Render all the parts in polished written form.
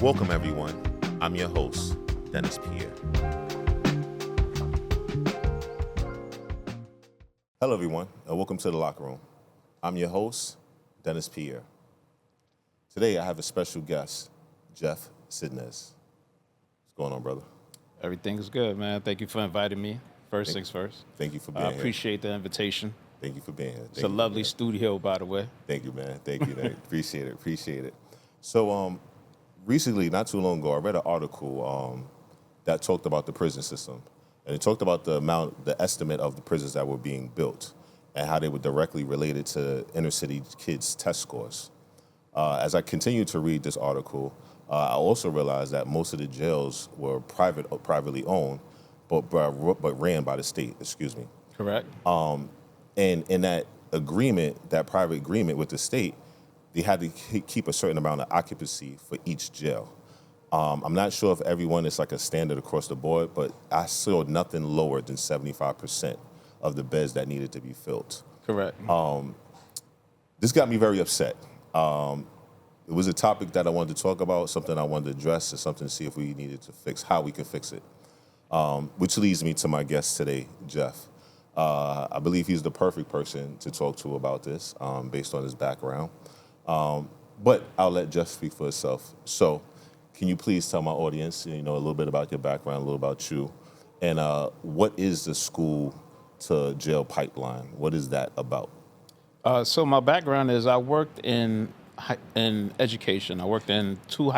Welcome, everyone. I'm your host, Dennis Pierre. Hello, everyone, and welcome to the Locker Room. I'm your host, Dennis Pierre. Today, I have a special guest, Jeff Sidnez. What's going on, brother? Everything's good, man. Thank you for inviting me. First things first. Thank you for being I here. appreciate the invitation. Thank you for being here. It's a lovely studio, by the way. Thank you, man. Thank you. Appreciate it. So, recently, not too long ago, I read an article that talked about the prison system. And it talked about the estimate of the prisons that were being built and how they were directly related to inner city kids' test scores. As I continued to read this article, I also realized that most of the jails were privately owned, but ran by the state, excuse me. Correct. And in that agreement, that private agreement with the state, they had to keep a certain amount of occupancy for each jail. I'm not sure if everyone is like a standard across the board, but I saw nothing lower than 75% of the beds that needed to be filled. Correct. This got me very upset. It was a topic that I wanted to talk about, something I wanted to address, and something to see if we needed to fix, how we can fix it. Which leads me to my guest today, Jeff. I believe he's the perfect person to talk to about this, based on his background. But I'll let Jeff speak for himself. So, can you please tell my audience, a little bit about your background, a little about you, and what is the school to jail pipeline? What is that about? So my background is I worked in education. I worked in two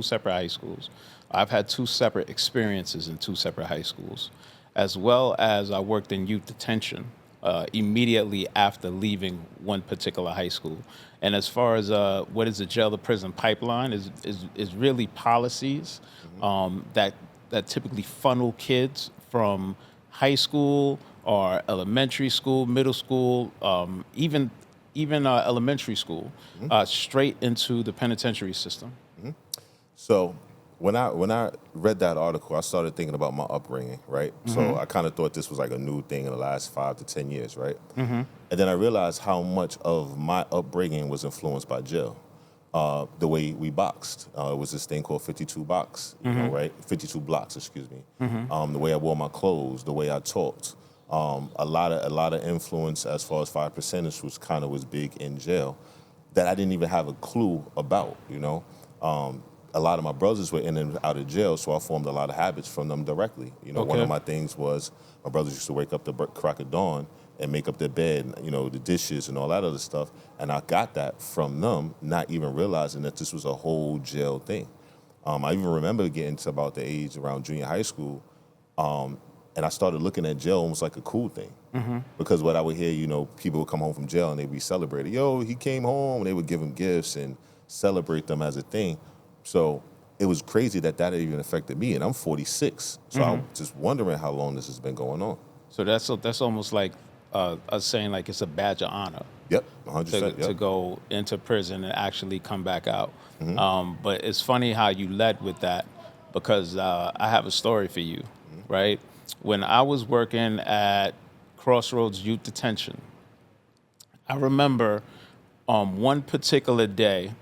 separate high schools. I've had two separate experiences in two separate high schools, as well as I worked in youth detention immediately after leaving one particular high school. And as far as what is the jail to prison pipeline is really policies that typically funnel kids from high school or elementary school, middle school, even elementary school, straight into the penitentiary system. So when I read that article, I started thinking about my upbringing, right? So I kind of thought this was like a new thing in the last 5 to 10 years, right? And then I realized how much of my upbringing was influenced by jail. The way we boxed. It was this thing called 52 box, right? 52 blocks, excuse me. The way I wore my clothes, the way I talked. A lot of influence as far as 5%ers was big in jail that I didn't even have a clue about, A lot of my brothers were in and out of jail, so I formed a lot of habits from them directly. One of my things was my brothers used to wake up the crack of dawn and make up their bed, the dishes and all that other stuff. And I got that from them, not even realizing that this was a whole jail thing. I even remember getting to about the age around junior high school, and I started looking at jail almost like a cool thing. Because what I would hear, people would come home from jail and they'd be celebrated. Yo, he came home, and they would give him gifts and celebrate them as a thing. So it was crazy that even affected me, and I'm 46. So I'm just wondering how long this has been going on. So that's almost like us saying like it's a badge of honor. Yep, 100%. To go into prison and actually come back out. But it's funny how you led with that, because I have a story for you, right? When I was working at Crossroads Youth Detention, I remember one particular day,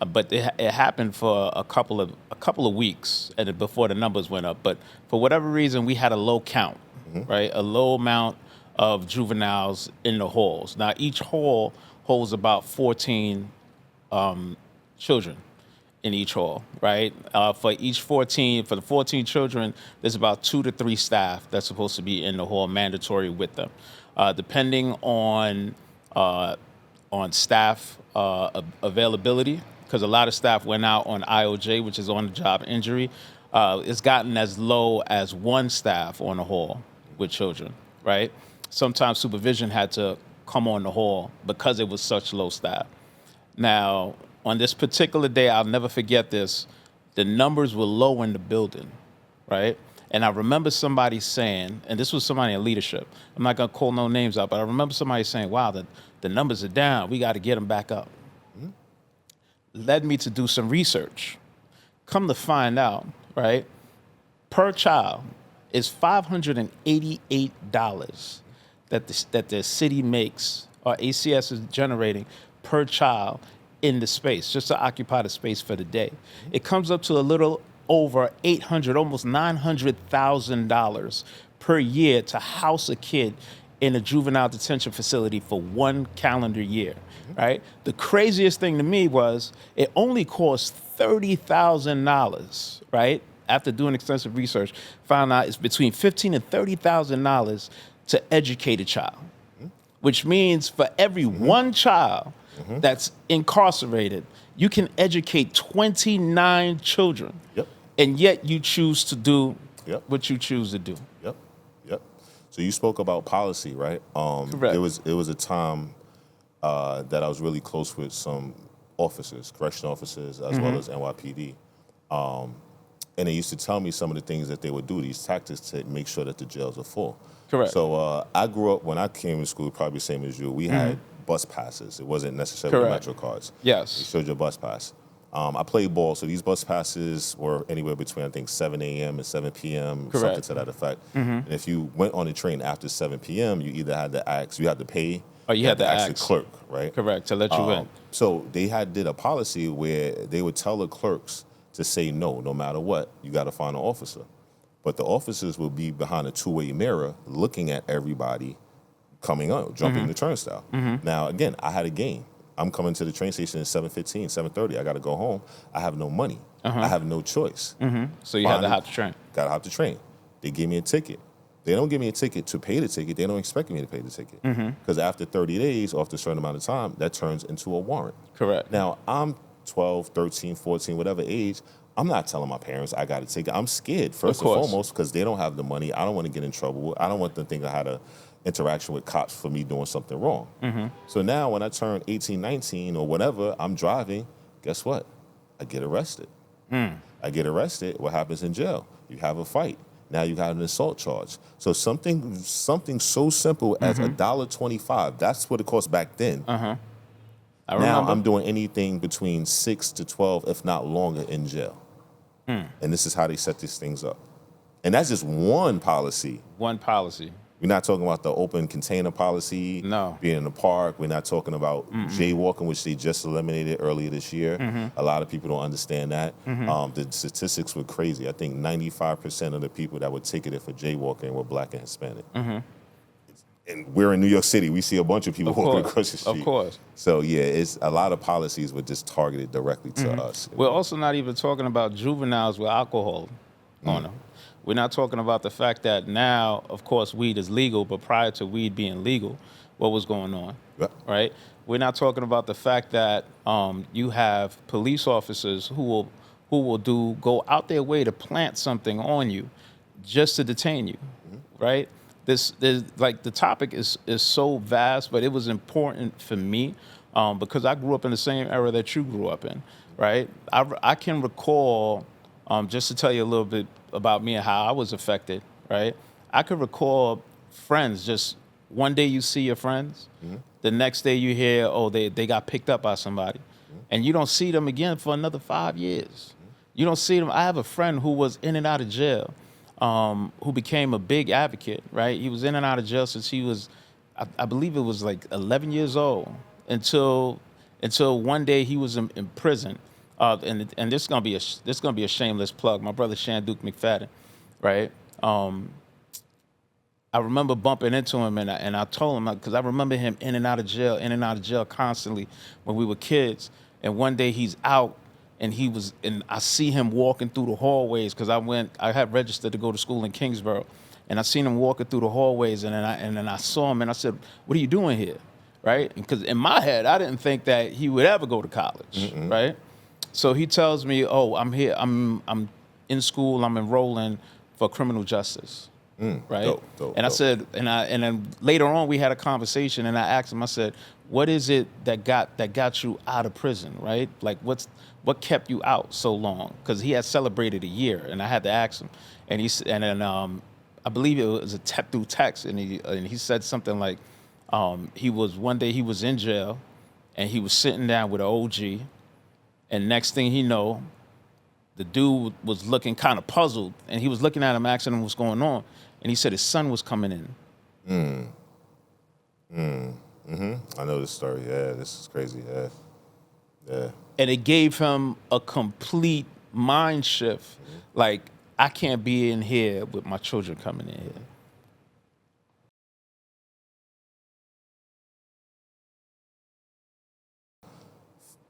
but it happened for a couple of weeks and before the numbers went up. But for whatever reason, we had a low count, right? A low amount of juveniles in the halls. Now, each hall holds about 14 children in each hall, right? For the 14 children, there's about 2 to 3 staff that's supposed to be in the hall, mandatory with them. Depending on staff availability, because a lot of staff went out on IOJ, which is on-the-job injury, it's gotten as low as 1 staff on the hall with children, right? Sometimes supervision had to come on the hall because it was such low staff. Now, on this particular day, I'll never forget this, the numbers were low in the building, right? And I remember somebody saying, and this was somebody in leadership, I'm not gonna call no names out, but I remember somebody saying, wow, the numbers are down, we gotta get them back up. Led me to do some research. Come to find out, right, per child is $588 that the city makes, or ACS is generating per child in the space, just to occupy the space for the day. It comes up to a little over almost $900,000 per year to house a kid in a juvenile detention facility for 1 calendar year, right? The craziest thing to me was it only costs $30,000, right? After doing extensive research, found out it's between $15,000 and $30,000 to educate a child, which means for every one child that's incarcerated, you can educate 29 children. Yep. And yet you choose to do Yep. what you choose to do. Yep. Yep. So you spoke about policy, right? Correct. It was a time that I was really close with some officers, correctional officers, as well as NYPD. And they used to tell me some of the things that they would do, these tactics to make sure that the jails are full. Correct. So I grew up, when I came to school, probably same as you, we had bus passes. It wasn't necessarily Correct. Metro cards. Yes. They showed you a bus pass. I played ball, so these bus passes were anywhere between, I think, 7 a.m. and 7 p.m., something Correct. to that effect. And if you went on the train after 7 p.m., you either had to ask, you had to pay, Or you had to ask the ask. clerk, right? Correct, to let you in. So they did a policy where they would tell the clerks to say no matter what, you got to find an officer. But the officers will be behind a two-way mirror looking at everybody coming up, jumping the turnstile. Now, again, I had a game. I'm coming to the train station at 7:15, 7:30. I got to go home. I have no money. I have no choice. So you had to Fine. hop the train. Got to hop the train. They give me a ticket. They don't give me a ticket to pay the ticket. They don't expect me to pay the ticket. Because after 30 days, after a certain amount of time, that turns into a warrant. Correct. Now, I'm 12, 13, 14, whatever age. I'm not telling my parents I got a ticket. I'm scared, first and course. foremost, because they don't have the money. I don't want to get in trouble. I don't want them to think I had a interaction with cops for me doing something wrong. So now when I turn 18, 19 or whatever, I'm driving, guess what? I get arrested. I get arrested. What happens in jail? You have a fight. Now you got an assault charge. So something so simple as $1.25, that's what it cost back then. I Now remember. I'm doing anything between 6 to 12, if not longer, in jail. And this is how they set these things up. And that's just one policy. One policy. We're not talking about the open container policy, No. being in the park. We're not talking about jaywalking, which they just eliminated earlier this year. A lot of people don't understand that. The statistics were crazy. I think 95% of the people that were ticketed for jaywalking were Black and Hispanic. And we're in New York City. We see a bunch of people walking across the street. Of course. So yeah, it's a lot of policies were just targeted directly to us. We're also not even talking about juveniles with alcohol on them. We're not talking about the fact that now, of course, weed is legal, but prior to weed being legal, what was going on, Yep. right? We're not talking about the fact that you have police officers who will go out their way to plant something on you just to detain you, right? Like the topic is so vast, but it was important for me because I grew up in the same era that you grew up in, right? I can recall, just to tell you a little bit about me and how I was affected, right? I could recall friends, just one day you see your friends, the next day you hear, oh, they got picked up by somebody, and you don't see them again for another 5 years. You don't see them. I have a friend who was in and out of jail, who became a big advocate, right? He was in and out of jail since he was, I believe it was like 11 years old, until one day he was in prison. And this is gonna be a shameless plug. My brother Shanduke McFadden, right? I remember bumping into him and I told him, because I remember him in and out of jail constantly when we were kids. And one day he's out and I see him walking through the hallways because I had registered to go to school in Kingsborough, and I seen him walking through the hallways and then I saw him and I said, "What are you doing here?" Right? Because in my head I didn't think that he would ever go to college, right? So he tells me, "Oh, I'm here. I'm in school. I'm enrolling for criminal justice." Right? Dope, and I said, and then later on we had a conversation, and I asked him. I said, "What is it that got you out of prison? Right? Like what kept you out so long?" Because he had celebrated a year, and I had to ask him. And I believe it was through text, and he said something like, one day he was in jail, and he was sitting down with an OG. And next thing he know, the dude was looking kind of puzzled, and he was looking at him, asking him what's going on. And he said his son was coming in. I know this story. Yeah, this is crazy. Yeah. And it gave him a complete mind shift. Like, I can't be in here with my children coming in here.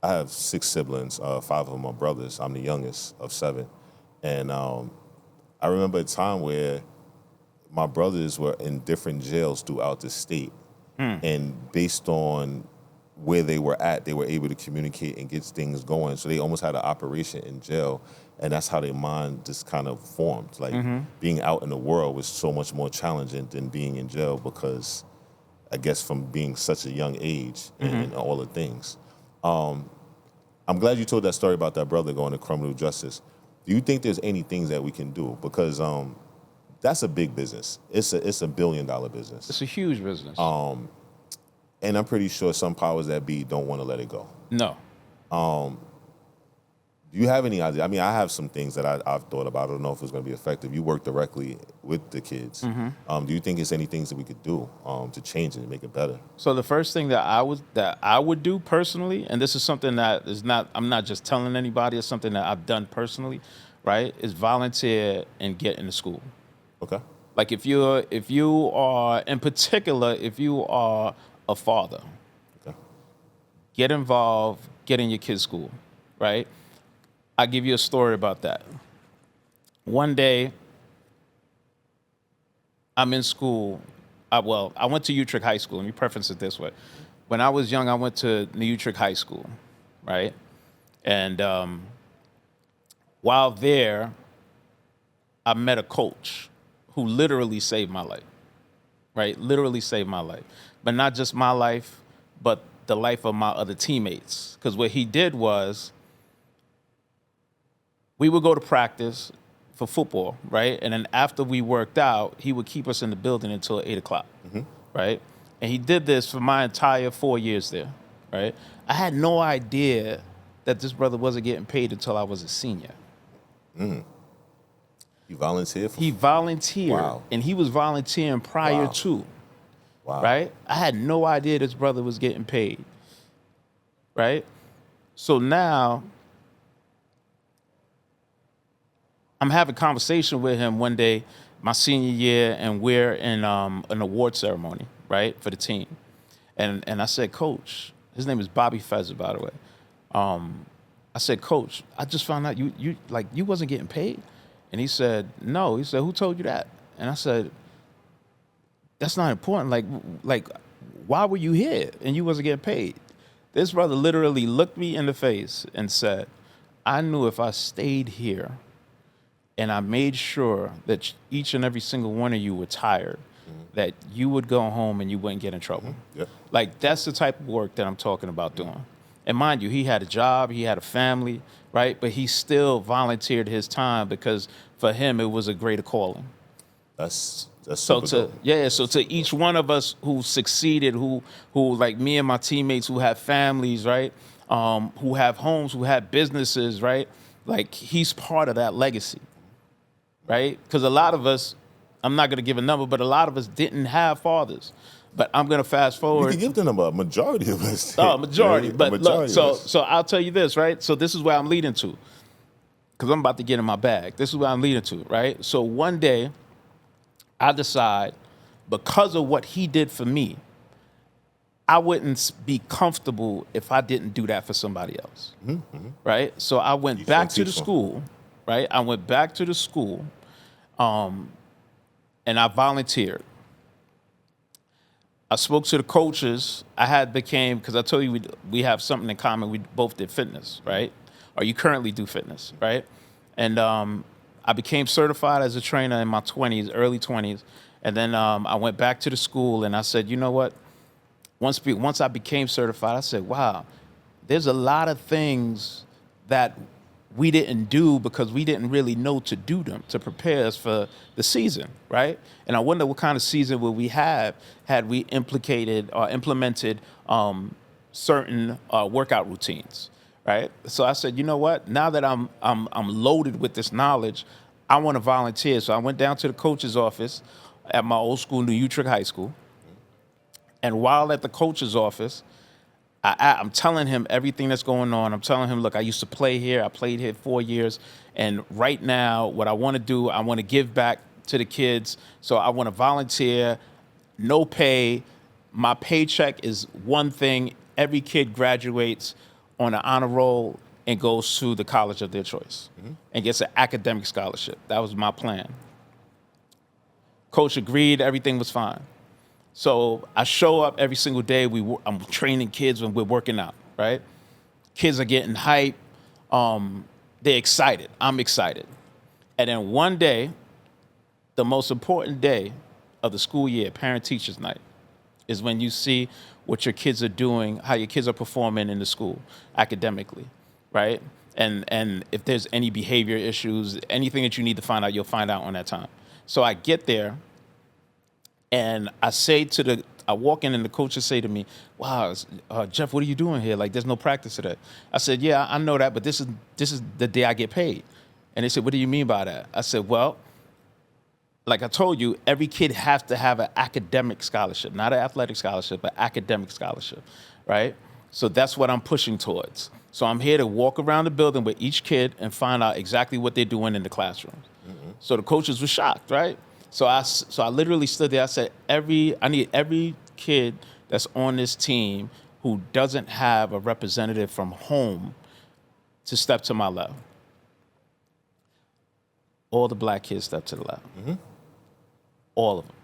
I have 6 siblings. 5 of them are brothers. I'm the youngest of 7. And I remember a time where my brothers were in different jails throughout the state. And based on where they were at, they were able to communicate and get things going. So they almost had an operation in jail. And that's how their mind just kind of formed. Like being out in the world was so much more challenging than being in jail because I guess from being such a young age and all the things. I'm glad you told that story about that brother going to criminal justice. Do you think there's any things that we can do? Because that's a big business. It's a $1 billion business. It's a huge business. And I'm pretty sure some powers that be don't want to let it go. No. Do you have any idea? I mean, I have some things that I've thought about. I don't know if it's going to be effective. You work directly with the kids. Do you think there's any things that we could do to change it and make it better? So the first thing that I would do personally, and this is something that is not, I'm not just telling anybody, it's something that I've done personally, right? Is volunteer and get into school. Okay. Like if you are, in particular, if you are a father, Okay. get involved, get in your kid's school, right? I'll give you a story about that. One day, I'm in school. I went to Utrecht High School. Let me preface it this way. When I was young, I went to New Utrecht High School, right? And while there, I met a coach who literally saved my life, right? Literally saved my life. But not just my life, but the life of my other teammates. Because what he did was, we would go to practice for football, right? And then after we worked out, he would keep us in the building until 8 o'clock, right? And he did this for my entire 4 years there, right? I had no idea that this brother wasn't getting paid until I was a senior. You volunteered for? He volunteered, Wow. and he was volunteering prior Wow. to, Wow. right? I had no idea this brother was getting paid, right? So now, I'm having a conversation with him one day, my senior year, and we're in an award ceremony, right, for the team. And I said, Coach, his name is Bobby Fezzer, by the way. I said, Coach, I just found out you wasn't getting paid. And he said, no. He said, who told you that? And I said, that's not important. Like, why were you here and you wasn't getting paid? This brother literally looked me in the face and said, I knew if I stayed here and I made sure that each and every single one of you were tired, that you would go home and you wouldn't get in trouble. Yeah. Like, that's the type of work that I'm talking about doing. And mind you, he had a job, he had a family, right? But he still volunteered his time because for him, it was a greater calling. That's So super so to each one of us who succeeded, who like me and my teammates who have families, right? Who have homes, who have businesses, right? Like, he's part of that legacy, right? Because a lot of us, I'm not going to give a number, but a lot of us didn't have fathers. But I'm going to fast You forward. can give the number, a majority of us. Oh, majority. Yeah, But majority look, of us. so I'll tell you this, right? So this is where I'm leading to, because I'm about to get in my bag. This is where I'm leading to, right? So one day, I decide, because of what he did for me, I wouldn't be comfortable if I didn't do that for somebody else, right? So I went back to the school, right? I went back to the school, and I volunteered. I spoke to the coaches. Because I told you we have something in common. We both did fitness, right? Or you currently do fitness, right? And I became certified as a trainer in my 20s, early 20s. And then I went back to the school and I said, you know what? Once I became certified, I said, wow, there's a lot of things that we didn't do because we didn't really know to do them to prepare us for the season, right? And I wonder what kind of season would we have had we implemented certain workout routines, right? So I said, you know what? Now that I'm loaded with this knowledge, I want to volunteer. So I went down to the coach's office at my old school, New Utrecht High School. And while at the coach's office, I'm telling him everything that's going on. I'm telling him, look, I used to play here. I played here 4 years. And right now, what I want to do, I want to give back to the kids. So I want to volunteer, no pay. My paycheck is one thing. Every kid graduates on an honor roll and goes to the college of their choice and gets an academic scholarship. That was my plan. Coach agreed, everything was fine. So I show up every single day. I'm training kids when we're working out, right? Kids are getting hype. They're excited. I'm excited. And then one day, the most important day of the school year, parent-teachers night, is when you see what your kids are doing, how your kids are performing in the school academically, right? And if there's any behavior issues, anything that you need to find out, you'll find out on that time. So I get there, and I walk in, and the coaches say to me, wow, Jeff, what are you doing here? Like, there's no practice today. I said, yeah, I know that, but this is the day I get paid. And they said, what do you mean by that? I said, well, like I told you, every kid has to have an academic scholarship, not an athletic scholarship, but academic scholarship, right? So that's what I'm pushing towards. So I'm here to walk around the building with each kid and find out exactly what they're doing in the classrooms. So the coaches were shocked, right? So I literally stood there. I said, I need every kid that's on this team who doesn't have a representative from home to step to my left. All the black kids stepped to the left. All of them.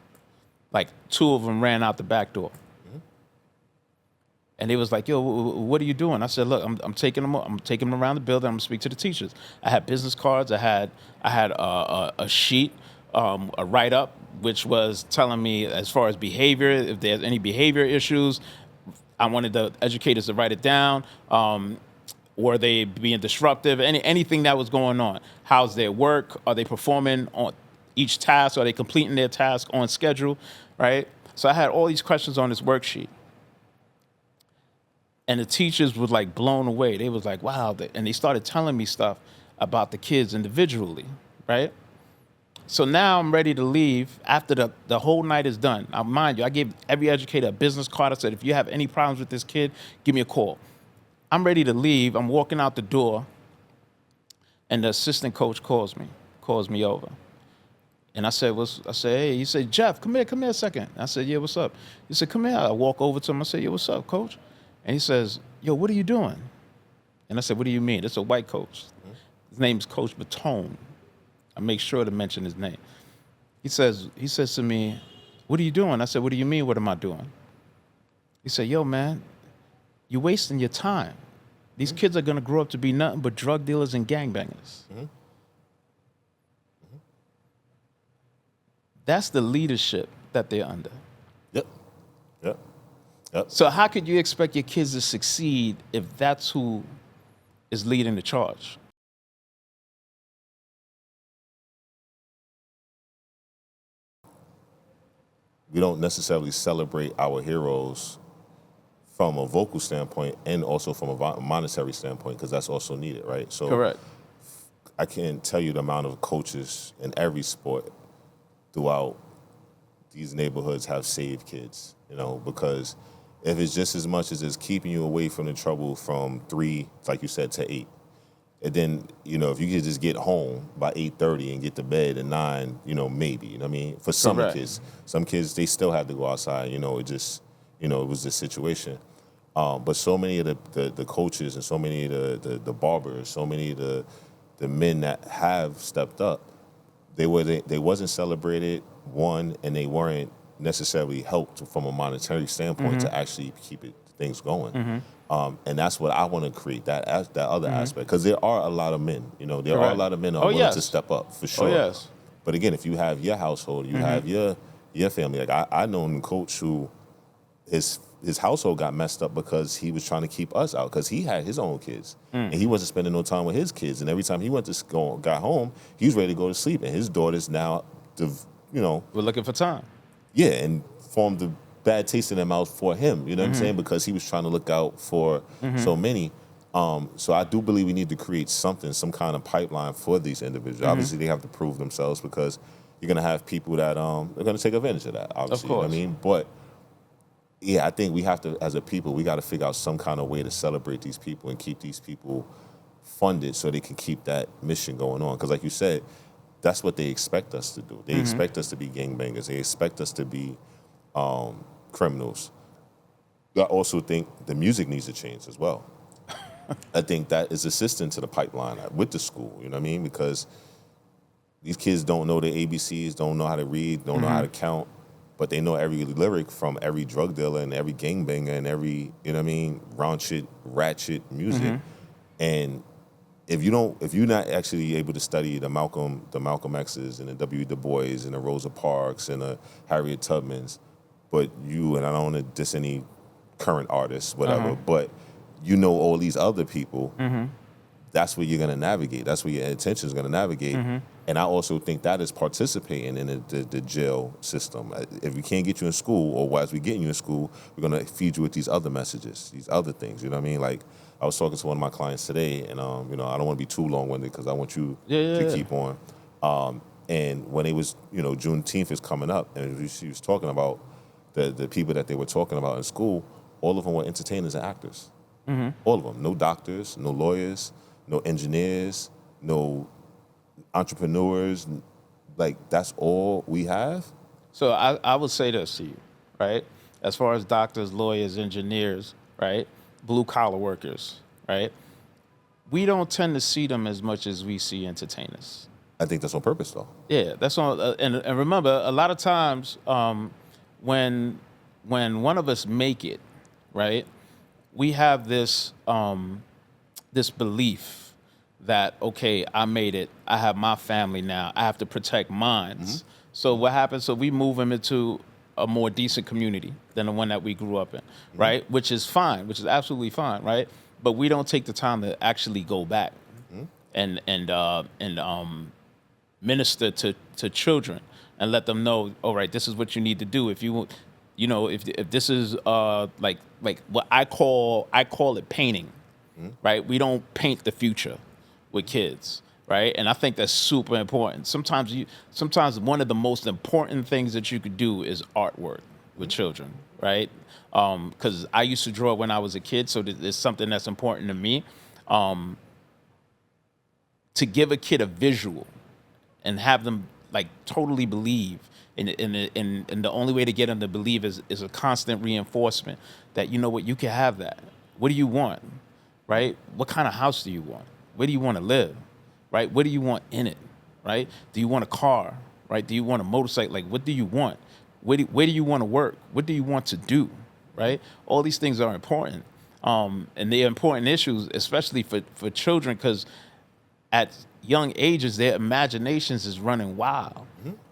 Like 2 of them ran out the back door. And they was like, yo, what are you doing? I said, look, I'm taking them around the building. I'm gonna speak to the teachers. I had business cards. I had a sheet, a write-up, which was telling me as far as behavior, if there's any behavior issues. I wanted the educators to write it down. Were they being disruptive? Anything that was going on. How's their work? Are they performing on each task? Are they completing their task on schedule, right? So I had all these questions on this worksheet. And the teachers were like blown away. They was like, wow. And they started telling me stuff about the kids individually, right? So now I'm ready to leave after the whole night is done. Now, mind you, I gave every educator a business card. I said, if you have any problems with this kid, give me a call. I'm ready to leave. I'm walking out the door, and the assistant coach calls me over. And I said, hey, he said, Jeff, come here a second. I said, yeah, what's up? He said, come here. I walk over to him. I said, yo, what's up, coach? And he says, yo, what are you doing? And I said, what do you mean? It's a white coach. His name's Coach Batone. I make sure to mention his name. He says to me, what are you doing? I said, what do you mean, what am I doing? He said, yo, man, you're wasting your time. These kids are going to grow up to be nothing but drug dealers and gangbangers. That's the leadership that they're under. Yep. So how could you expect your kids to succeed if that's who is leading the charge? We don't necessarily celebrate our heroes from a vocal standpoint and also from a monetary standpoint, because that's also needed, right? So Correct. I can't tell you the amount of coaches in every sport throughout these neighborhoods have saved kids, because if it's just as much as it's keeping you away from the trouble from 3, like you said, to 8, and then, if you could just get home by 8:30 and get to bed at 9, maybe, you know what I mean? For some Correct. some kids, they still have to go outside, it just, it was this situation. But so many of the coaches and so many of the barbers, so many of the men that have stepped up, they wasn't celebrated, one, and they weren't necessarily helped from a monetary standpoint to actually keep things going. And that's what I want to create, that other aspect, because there are a lot of men, there are a lot of men who are willing to step up, for sure. Oh, yes. But again, if you have your household, you have your family. Like I know a coach who his household got messed up because he was trying to keep us out, because he had his own kids and he wasn't spending no time with his kids. And every time he went to school, got home, he was ready to go to sleep. And his daughter's now, we're looking for time. Yeah, and formed a bad taste in their mouth for him. You know what I'm saying? Because he was trying to look out for so many. So I do believe we need to create some kind of pipeline for these individuals. Obviously, they have to prove themselves, because you're going to have people that are going to take advantage of that, obviously. Of course. You know what I mean? But yeah, I think we have to, as a people, we got to figure out some kind of way to celebrate these people and keep these people funded so they can keep that mission going on. Because, like you said, that's what they expect us to do. They expect us to be gangbangers. They expect us to be criminals. I also think the music needs to change as well. I think that is assistant to the pipeline with the school. You know what I mean? Because these kids don't know the ABCs, don't know how to read, don't know how to count, but they know every lyric from every drug dealer and every gangbanger and every, you know what I mean, raunchit, ratchet music. And if you're not actually able to study the Malcolm X's and the W. Du Bois and the Rosa Parks and the Harriet Tubmans, but and I don't want to diss any current artists, whatever, but you know all these other people, that's where you're going to navigate. That's where your attention is going to navigate. And I also think that is participating in the jail system. If we can't get you in school, or as we get you in school, we're going to feed you with these other messages, these other things. You know what I mean? Like, I was talking to one of my clients today, and I don't want to be too long-winded because I want you to keep on. And when it was, Juneteenth is coming up, and she was talking about the people that they were talking about in school, all of them were entertainers and actors. All of them. No doctors, no lawyers, no engineers, no entrepreneurs. Like, that's all we have? So I would say this to you, right? As far as doctors, lawyers, engineers, right? Blue collar workers, right? We don't tend to see them as much as we see entertainers. I think that's on purpose, though. Yeah, that's on. And remember, a lot of times when one of us make it, right, we have this this belief that, okay, I made it. I have my family now. I have to protect mine. So what happens? So we move them into a more decent community than the one that we grew up in, right? Which is fine, which is absolutely fine, right? But we don't take the time to actually go back and minister to children and let them know, all right, this is what you need to do. If you, if this is like what I call it painting, right? We don't paint the future with kids. Right, and I think that's super important. Sometimes one of the most important things that you could do is artwork with children, right? Because I used to draw when I was a kid, so it's something that's important to me. To give a kid a visual and have them like totally believe, and the only way to get them to believe is a constant reinforcement that, you know what, you can have that. What do you want, right? What kind of house do you want? Where do you want to live? Right? What do you want in it? Right? Do you want a car? Right? Do you want a motorcycle? Like, what do you want? Where do you want to work? What do you want to do? Right? All these things are important. And they're important issues, especially for children, because at young ages, their imaginations is running wild.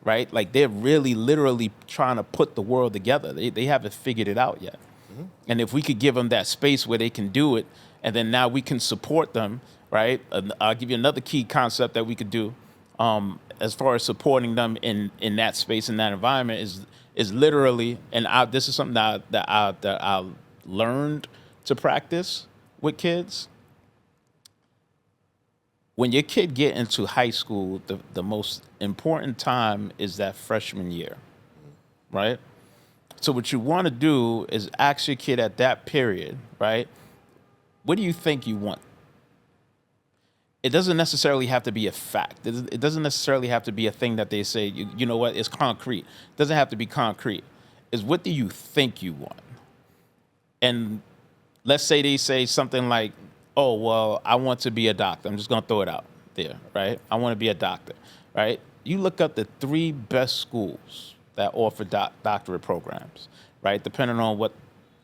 Right? Like, they're really literally trying to put the world together. They haven't figured it out yet. And if we could give them that space where they can do it, and then now we can support them, right? I'll give you another key concept that we could do as far as supporting them in that space, in that environment, is literally, and this is something that I learned to practice with kids. When your kid get into high school, the most important time is that freshman year, right? So what you want to do is ask your kid at that period, right? What do you think you want? It doesn't necessarily have to be a fact. It doesn't necessarily have to be a thing that they say, you know what, it's concrete. It doesn't have to be concrete. It's what do you think you want? And let's say they say something like, oh, well, I want to be a doctor. I'm just going to throw it out there, right? I want to be a doctor, right? You look up the 3 best schools that offer doctorate programs, right? Depending on what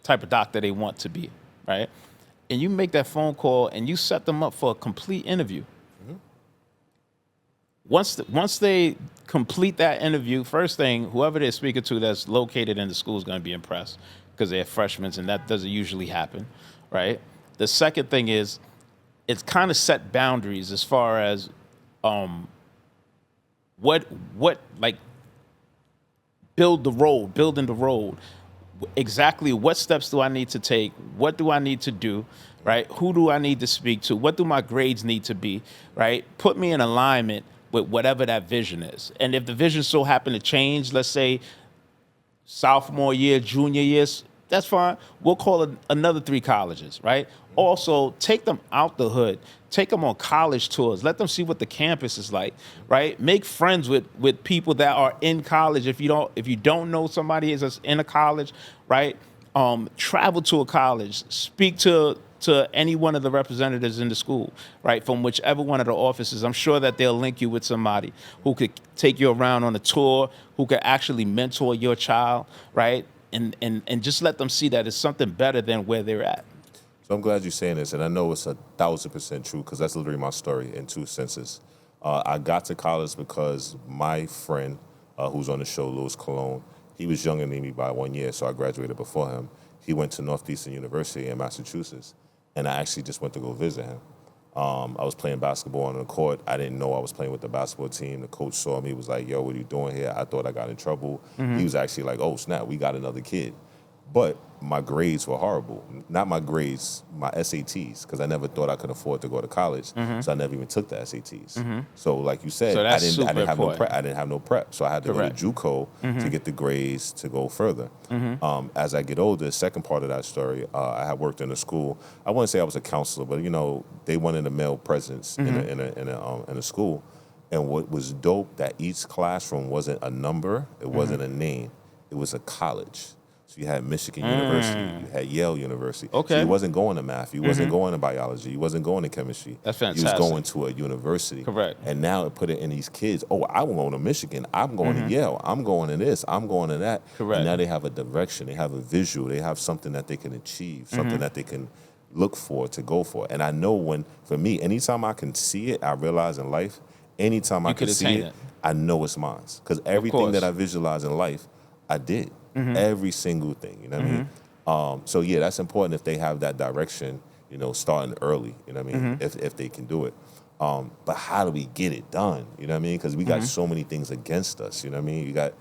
type of doctor they want to be, right? And you make that phone call and you set them up for a complete interview. Once they complete that interview, first thing, whoever they're speaking to that's located in the school is going to be impressed because they're freshmen, and that doesn't usually happen, right? The second thing is it's kind of set boundaries as far as what like building the road. Exactly what steps do I need to take? What do I need to do, right? Who do I need to speak to? What do my grades need to be, right? Put me in alignment with whatever that vision is. And if the vision so happen to change, let's say sophomore year, junior years, That's fine. We'll call it another 3 colleges, right? Also, take them out the hood. Take them on college tours. Let them see what the campus is like, right? Make friends with people that are in college. If you don't know somebody is in a college, right? Travel to a college. Speak to any one of the representatives in the school, right? From whichever one of the offices. I'm sure that they'll link you with somebody who could take you around on a tour, who could actually mentor your child, right? And just let them see that it's something better than where they're at. So I'm glad you're saying this, and I know it's 1,000% true because that's literally my story in 2 senses. I got to college because my friend, who's on the show, Louis Cologne, he was younger than me by 1 year, so I graduated before him. He went to Northeastern University in Massachusetts, and I actually just went to go visit him. I was playing basketball on the court. I didn't know I was playing with the basketball team. The coach saw me, was like, yo, what are you doing here? I thought I got in trouble. He was actually like, oh, snap, we got another kid. But my grades were horrible. Not my grades, my SATs, because I never thought I could afford to go to college, so I never even took the SATs. So like you said, So I that's didn't super have no important. prep. I didn't have no prep, so I had to Correct. go to JUCO to get the grades to go further. As I get older, second part of that story, I had worked in a school. I wouldn't say I was a counselor, but they wanted a male presence in a school. And what was dope, that each classroom wasn't a number, it wasn't a name, it was a college. So you had Michigan University, you had Yale University. Okay. So you wasn't going to math, you wasn't going to biology, you wasn't going to chemistry. That's You was fantastic. going to a university. Correct. And now it put it in these kids, oh, I'm going to Michigan, I'm going to Yale, I'm going to this, I'm going to that. Correct. And now they have a direction, they have a visual, they have something that they can achieve, something that they can look for, to go for. And I know for me, anytime I can see it, I realize in life, anytime I can could see attain it, it. I know it's mine. Because everything course. that I visualize in life, I did. Every single thing, you know what I mean? So yeah, that's important if they have that direction, starting early, you know what I mean? If they can do it. But how do we get it done? You know what I mean? Because we got so many things against us, you know what I mean? You got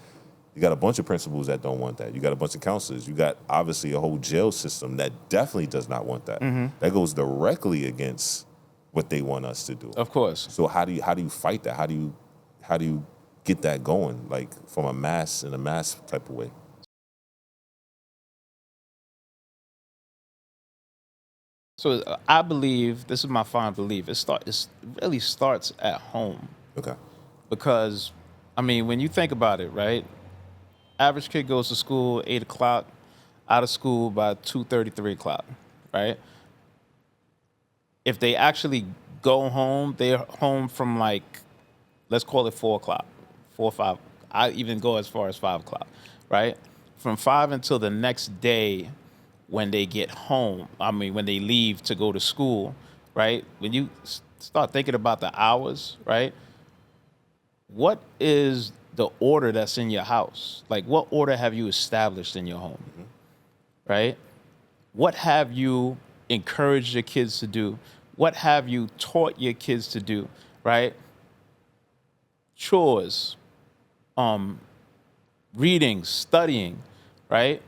a bunch of principals that don't want that. You got a bunch of counselors. You got obviously a whole jail system that definitely does not want that. That goes directly against what they want us to do. Of course. So how do you fight that? How do you get that going, like from a mass type of way? So I believe, this is my fine belief, it really starts at home. Okay. Because, I mean, when you think about it, right? Average kid goes to school 8 o'clock, out of school by 2:30, 3 o'clock, right? If they actually go home, they're home from let's call it 4 o'clock, 4 or 5. I even go as far as 5 o'clock, right? From 5 until the next day when they get home, when they leave to go to school, right? When you start thinking about the hours, right? What is the order that's in your house? Like, what order have you established in your home, right? What have you encouraged your kids to do? What have you taught your kids to do, right? Chores, reading, studying, right?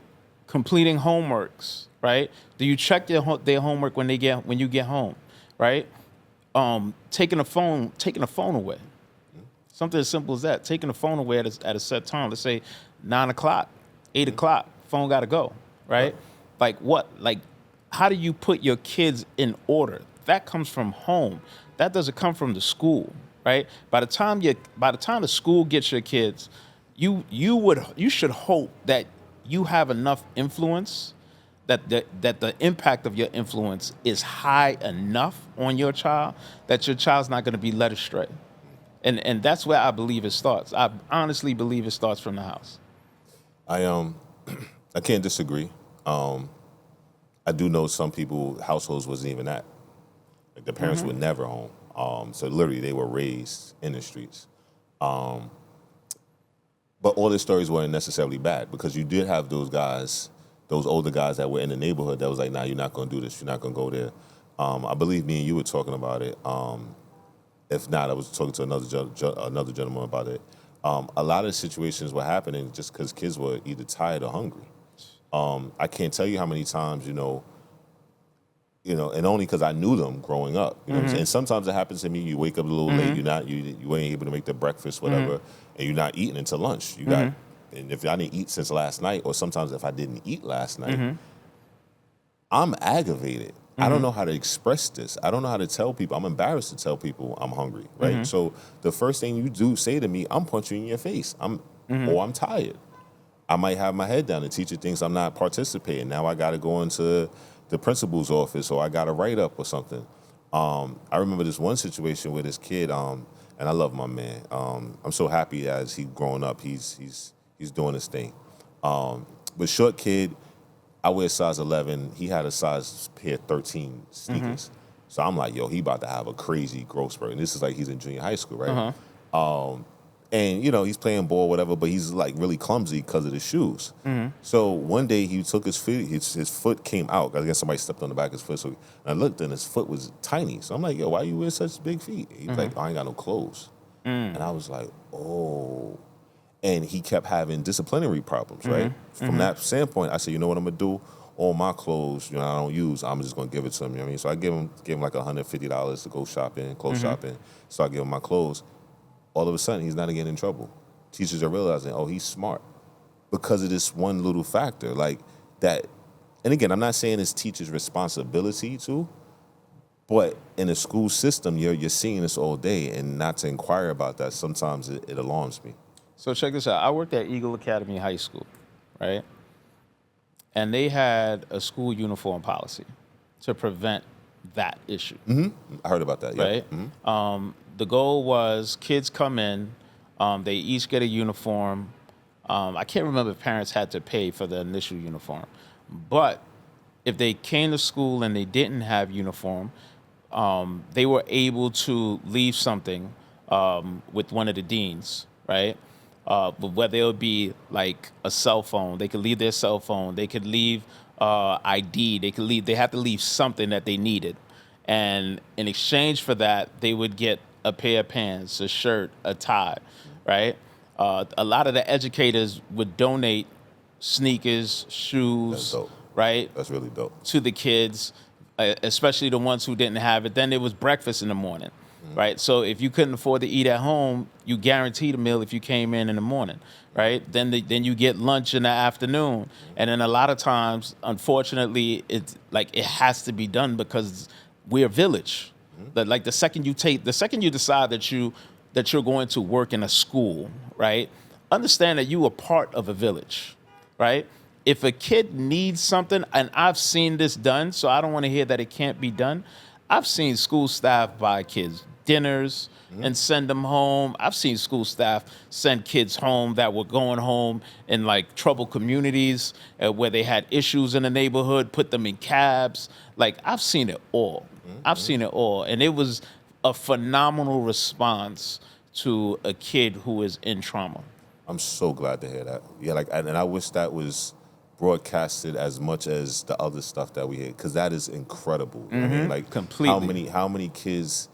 Completing homeworks, right? Do you check their homework when you get home, right? Taking a phone away. Something as simple as that. Taking the phone away at a set time. Let's say 9 o'clock, 8 o'clock, phone got to go, right? Like what? Like, how do you put your kids in order? That comes from home. That doesn't come from the school, right? By the time the school gets your kids, you should hope that you have enough influence, that the impact of your influence is high enough on your child that your child's not going to be led astray. And that's where I believe it starts. I honestly believe it starts from the house. I can't disagree. I do know some households wasn't even that. Like the parents were never home. So literally they were raised in the streets. But all the stories weren't necessarily bad because you did have those guys, those older guys that were in the neighborhood that was like, nah, you're not going to do this. You're not going to go there. I believe me and you were talking about it. If not, I was talking to another gentleman about it. A lot of situations were happening just because kids were either tired or hungry. I can't tell you how many times, and only because I knew them growing up. You know what I'm saying? And sometimes it happens to me. You wake up a little late. You ain't able to make the breakfast, whatever, and you're not eating until lunch. You got and if I didn't eat since last night, or sometimes if I didn't eat last night, I'm aggravated. I don't know how to express this. I don't know how to tell people. I'm embarrassed to tell people I'm hungry, right? So the first thing you do say to me, I'm punching you in your face. Or I'm tired. I might have my head down. The teacher thinks I'm not participating. Now I got to go into the principal's office, or I got to write up or something. I remember this one situation with this kid, and I love my man. I'm so happy as he growing up. He's doing his thing. But short kid, I wear size 11. He had a size pair 13 sneakers. So I'm like, yo, he about to have a crazy growth spurt. And this is like he's in junior high school, right? And, you know, he's playing ball, whatever, but he's like really clumsy because of the shoes. So one day he took his feet, his foot came out. I guess somebody stepped on the back of his foot. So I looked and his foot was tiny. So I'm like, yo, why you wear such big feet? He's like, I ain't got no clothes. And I was like, oh. And he kept having disciplinary problems, right? From that standpoint, I said, you know what I'm going to do? All my clothes, you know, I don't use, I'm just going to give it to him, you know what I mean? So I gave him like $150 to go shopping, clothes shopping. So I give him my clothes. All of a sudden, he's not getting in trouble. Teachers are realizing, oh, he's smart because of this one little factor, like that. And again, I'm not saying it's teachers' responsibility to, but in a school system, you're seeing this all day, and not to inquire about that, sometimes it alarms me. So check this out. I worked at Eagle Academy High School, right? And they had a school uniform policy to prevent that issue. I heard about that, yeah. Right? The goal was kids come in, they each get a uniform. I can't remember if parents had to pay for the initial uniform. But if they came to school and they didn't have uniform, they were able to leave something with one of the deans, right? But whether it would be like a cell phone, they could leave their cell phone, they could leave ID, they had to leave something that they needed. And in exchange for that, they would get a pair of pants, a shirt, a tie, right? A lot of the educators would donate sneakers, shoes, right? That's really dope. To the kids, especially the ones who didn't have it. Then there was breakfast in the morning, right? So if you couldn't afford to eat at home, you guaranteed a meal if you came in the morning, right? Then you get lunch in the afternoon. And then a lot of times, unfortunately, it's like it has to be done because we're a village. That like the second you decide that you're going to work in a school, right? Understand that you are part of a village, right? If a kid needs something, and I've seen this done, so I don't want to hear that it can't be done. I've seen school staff buy kids dinners and send them home. I've seen school staff send kids home that were going home in like troubled communities where they had issues in the neighborhood, put them in cabs. Like I've seen it all. I've seen it all. And it was a phenomenal response to a kid who is in trauma. I'm so glad to hear that. Yeah, like, and I wish that was broadcasted as much as the other stuff that we hear, because that is incredible. You know what I mean? Like, completely. How many kids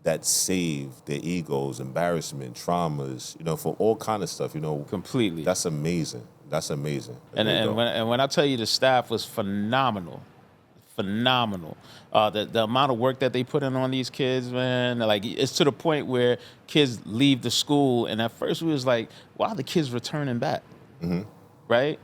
that save their egos, embarrassment, traumas, you know, for all kind of stuff, you know. Completely. That's amazing. That's amazing. And when I tell you the staff was phenomenal. The amount of work that they put in on these kids, man, like it's to the point where kids leave the school, and at first we was like, why are the kids returning back? Right?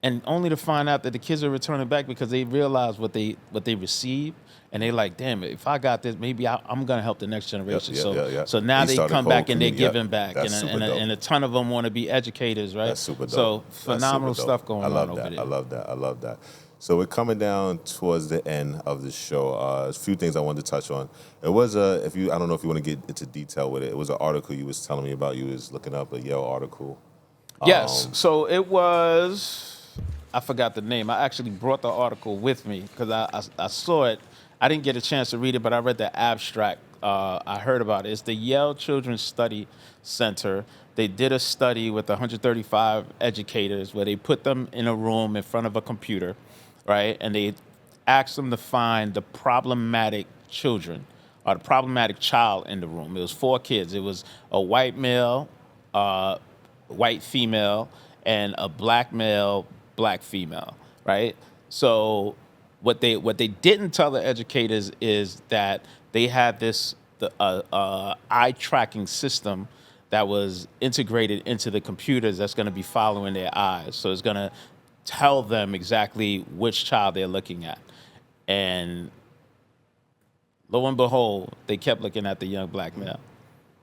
And only to find out that the kids are returning back because they realize what they received, and they like, damn it, if I got this, maybe I'm gonna help the next generation. So now they come back and they're giving back, and a ton of them want to be educators, right? That's super dope. So phenomenal stuff going on over there. I love that. So we're coming down towards the end of the show. A few things I wanted to touch on. It was I don't know if you want to get into detail with it. It was an article you was telling me about. You was looking up a Yale article. Yes. So it was, I forgot the name. I actually brought the article with me because I saw it. I didn't get a chance to read it, but I read the abstract. I heard about it. It's the Yale Children's Study Center. They did a study with 135 educators where they put them in a room in front of a computer, right? And they asked them to find the problematic children or the problematic child in the room. It was 4 kids. It was a white male, white female, and a black male, black female, right? So what they didn't tell the educators is that they had this eye tracking system that was integrated into the computers that's going to be following their eyes. So it's going to tell them exactly which child they're looking at. And lo and behold, they kept looking at the young black male.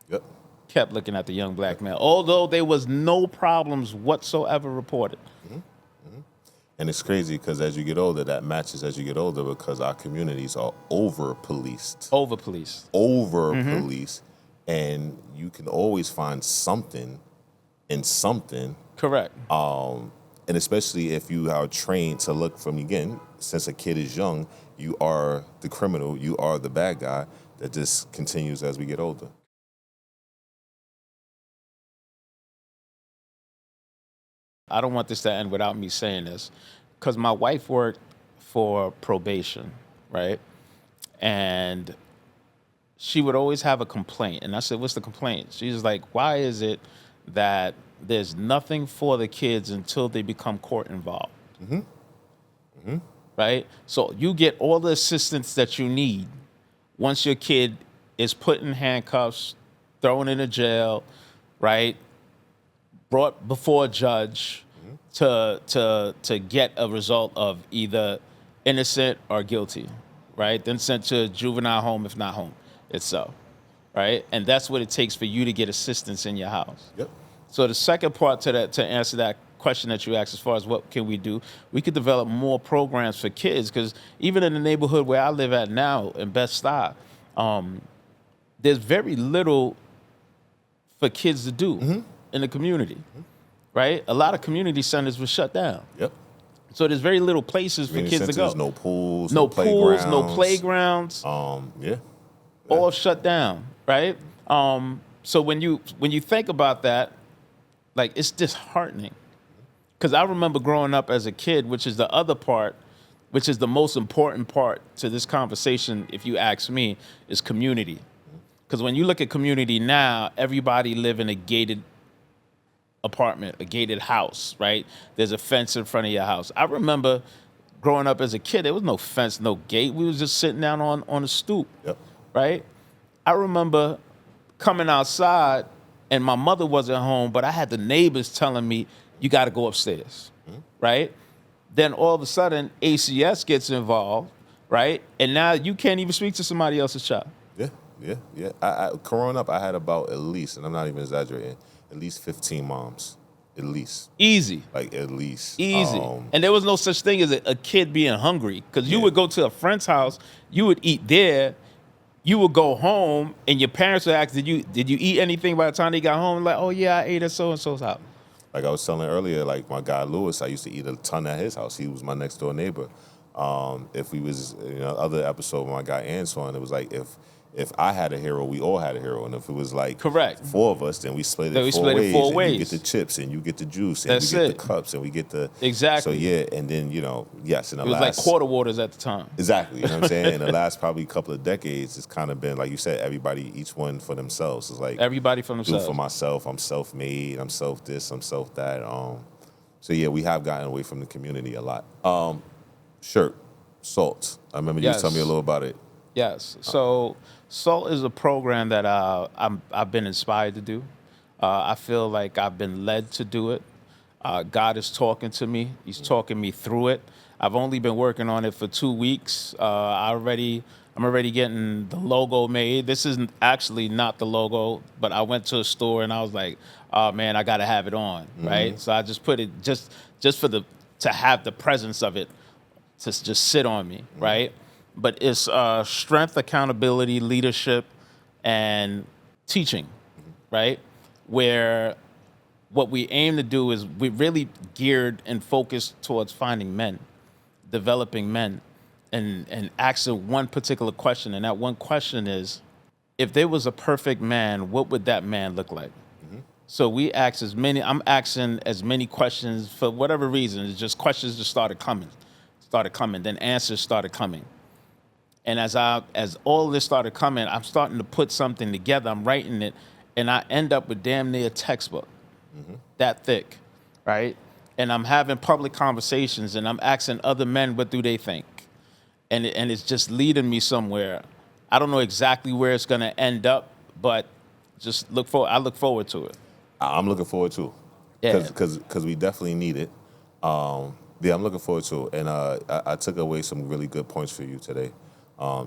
Yep. Kept looking at the young black male, although there was no problems whatsoever reported. And it's crazy because as you get older, that matches as you get older because our communities are over-policed. Over-policed. Over-policed. And you can always find something in something. Correct. And especially if you are trained to look from, again, since a kid is young, you are the criminal, you are the bad guy. That just continues as we get older. I don't want this to end without me saying this, because my wife worked for probation, right? And she would always have a complaint. And I said, what's the complaint? She's like, why is it that there's nothing for the kids until they become court involved? Right? So you get all the assistance that you need once your kid is put in handcuffs, thrown in a jail, right? Brought before a judge to get a result of either innocent or guilty, right? Then sent to a juvenile home if not home itself, right? And that's what it takes for you to get assistance in your house. Yep. So the second part to that, to answer that question that you asked as far as what can we do, we could develop more programs for kids, because even in the neighborhood where I live at now in Bed-Stuy, there's very little for kids to do in the community, right? A lot of community centers were shut down. Yep. So there's very little places for kids to go. No pools, no playgrounds. No playgrounds. Yeah. All shut down, right? So when you think about that, like, it's disheartening. Because I remember growing up as a kid, which is the other part, which is the most important part to this conversation, if you ask me, is community. Because when you look at community now, everybody live in a gated apartment, a gated house, right? There's a fence in front of your house. I remember growing up as a kid, there was no fence, no gate. We was just sitting down on a stoop, right? I remember coming outside and my mother wasn't home, but I had the neighbors telling me, you got to go upstairs, right? Then all of a sudden, ACS gets involved, right? And now you can't even speak to somebody else's child. Yeah. Growing up, I had about at least, and I'm not even exaggerating, at least 15 moms, at least. Easy. Like, at least. Easy. And there was no such thing as a kid being hungry, because you would go to a friend's house, you would eat there, you would go home, and your parents would ask, did you eat anything by the time they got home? Like, oh yeah, I ate at so-and-so's house. Like I was telling earlier, like my guy Lewis, I used to eat a ton at his house. He was my next door neighbor. If we was, other episode with my guy Antoine, it was like if I had a hero, we all had a hero, and if it was like correct 4 of us, then we split it four ways. You get the chips, and you get the juice, and we get the cups, and we get the exactly. So yeah, and then yes, in the it was last, like quarter waters at the time. Exactly, you know what I'm saying. In the last probably couple of decades, it's kind of been like you said, everybody, each one for themselves. It's like everybody for themselves. Do for myself. I'm self-made. I'm self this. I'm self that. So yeah, we have gotten away from the community a lot. SHIRT, SALT. I remember you telling me a little about it. Yes. So SALT is a program that I've been inspired to do. I feel like I've been led to do it. God is talking to me. He's talking me through it. I've only been working on it for 2 weeks. I'm already getting the logo made. This is actually not the logo, but I went to a store and I was like, oh man, I got to have it on, right? So I just put it just to have the presence of it to just sit on me, right? But it's strength, accountability, leadership, and teaching, right? Where what we aim to do is we really geared and focused towards finding men, developing men, and asking one particular question. And that one question is, if there was a perfect man, what would that man look like? So we ask I'm asking as many questions for whatever reason. It's just questions just started coming, then answers started coming. And as all this started coming, I'm starting to put something together. I'm writing it, and I end up with damn near a textbook, that thick, right? And I'm having public conversations, and I'm asking other men what do they think, and it's just leading me somewhere. I don't know exactly where it's going to end up, but I look forward to it. I'm looking forward to. Yeah. Because we definitely need it. Yeah, I'm looking forward to it. And I took away some really good points for you today.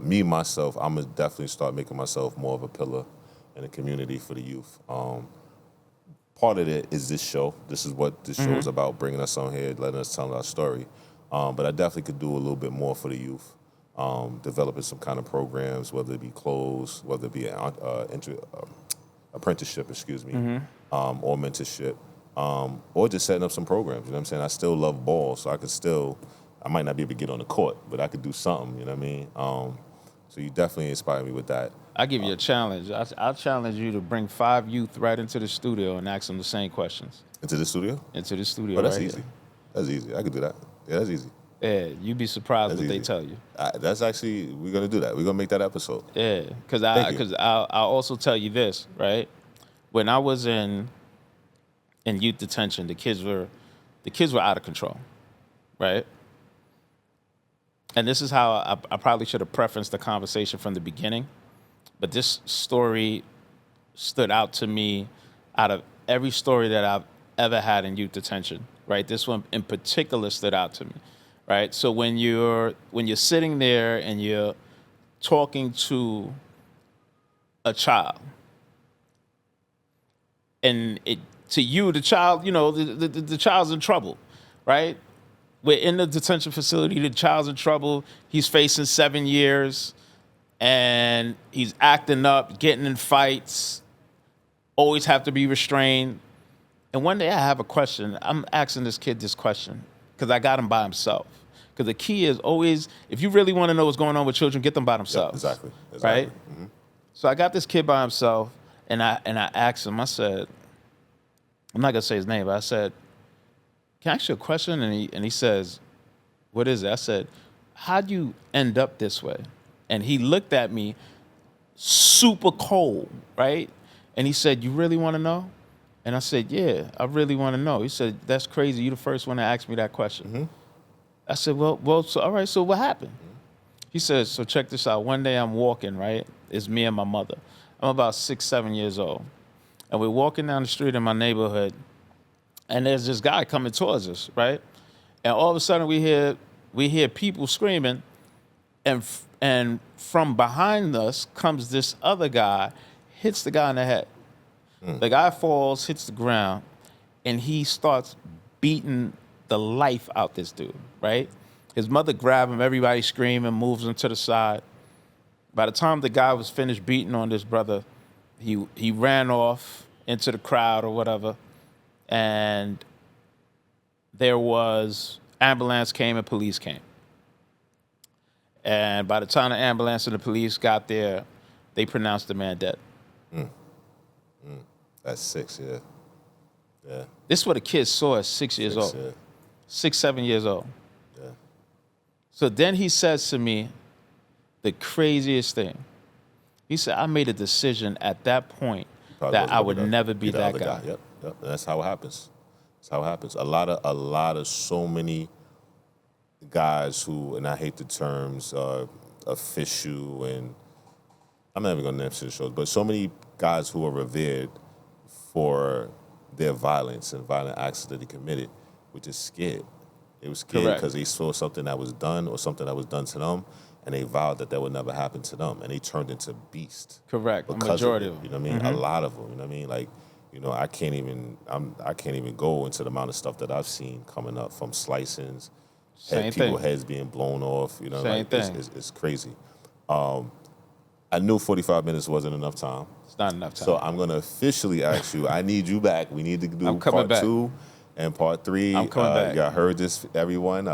Me, myself, I'm going to definitely start making myself more of a pillar in the community for the youth. Part of it is this show. This is what this show is about, bringing us on here, letting us tell our story. But I definitely could do a little bit more for the youth, developing some kind of programs, whether it be clothes, whether it be an apprenticeship, or mentorship, or just setting up some programs. You know what I'm saying? I still love ball, so I might not be able to get on the court, but I could do something. You know what I mean? So you definitely inspire me with that. I'll give you a challenge. I'll challenge you to bring 5 youth right into the studio and ask them the same questions. Into the studio? Into the studio. Oh, that's right easy. here. That's easy. I could do that. Yeah, that's easy. Yeah, you'd be surprised That's what they easy. tell you. That's actually, we're going to do that. We're going to make that episode. Yeah, because Thank you. I'll also tell you this, right? When I was in youth detention, the kids were out of control, right? And this is how I probably should have prefaced the conversation from the beginning, but this story stood out to me out of every story that I've ever had in youth detention, right? This one in particular stood out to me, right? So when you're sitting there and you're talking to a child, and to you, the child, the child's in trouble, right? We're in the detention facility. The child's in trouble. He's facing 7 years, and he's acting up, getting in fights, always have to be restrained. And one day I have a question. I'm asking this kid this question because I got him by himself. Because the key is always, if you really want to know what's going on with children, get them by themselves. Exactly. Right? Mm-hmm. So I got this kid by himself, and I asked him, I said, I'm not going to say his name, but I said, can I ask you a question? And he says, what is it? I said, how'd you end up this way? And he looked at me super cold, right? And he said, you really want to know? And I said, yeah, I really want to know. He said, that's crazy. You're the first one to ask me that question. Mm-hmm. I said, well, so all right, so what happened? He says, so check this out. One day I'm walking, right? It's me and my mother. I'm about 6, 7 years old. And we're walking down the street in my neighborhood, and there's this guy coming towards us, right? And all of a sudden we hear people screaming, and from behind us comes this other guy, hits the guy in the head. The guy falls, hits the ground, and he starts beating the life out this dude, right? His mother grabbed him, everybody screaming, moves him to the side. By the time the guy was finished beating on this brother, he ran off into the crowd or whatever, and there was ambulance came and police came. And by the time the ambulance and the police got there, they pronounced the man dead. That's 6, yeah. Yeah. This is what a kid saw at 6 years old. Yeah. 6, 7 years old. Yeah. So then he says to me the craziest thing. He said, I made a decision at that point Probably that wasn't I gonna would be never be the that other guy. Yep. And that's how it happens. That's how it happens. A lot of so many guys who, and I hate the terms, official, and I'm not even going to name shows, but so many guys who are revered for their violence and violent acts that they committed were just scared. They were scared Correct. because they saw something that was done or something that was done to them, and they vowed that would never happen to them, and they turned into beasts. Correct. A Because majority of of it, them. you know what I mean? A lot of them, you know what I mean? Like, I can't even go into the amount of stuff that I've seen coming up from slicings, Same people thing. heads being blown off, Same like thing. it's crazy. I knew 45 minutes wasn't enough time. It's not enough time. So I'm gonna officially ask you. I need you back. We need to do I'm coming part back. 2 and part 3. I'm coming back. Y'all heard this, everyone.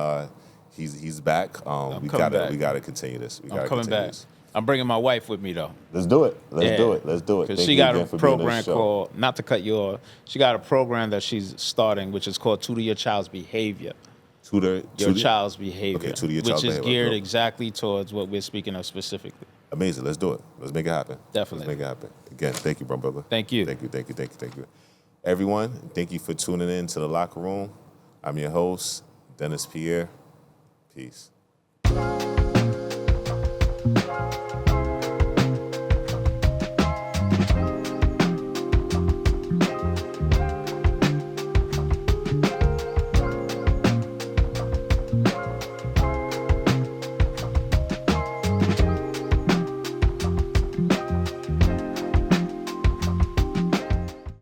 He's back. We coming back. gotta continue this. We I'm gotta coming continue back. this. I'm bringing my wife with me, though. Let's do it. Let's do it. Because Thank she you got again a for being on the program show. called, not to cut you off, she got a program that she's starting, which is called Tutor Your Child's Behavior. Tutor Your child's behavior. Okay, tutor your which child's is behavior. geared Go. exactly towards what we're speaking of specifically. Amazing. Let's do it. Let's make it happen. Definitely. Let's make it happen. Again, thank you, brother. Thank you. Thank you. Everyone, thank you for tuning in to The Locker Room. I'm your host, Dennis Pierre. Peace.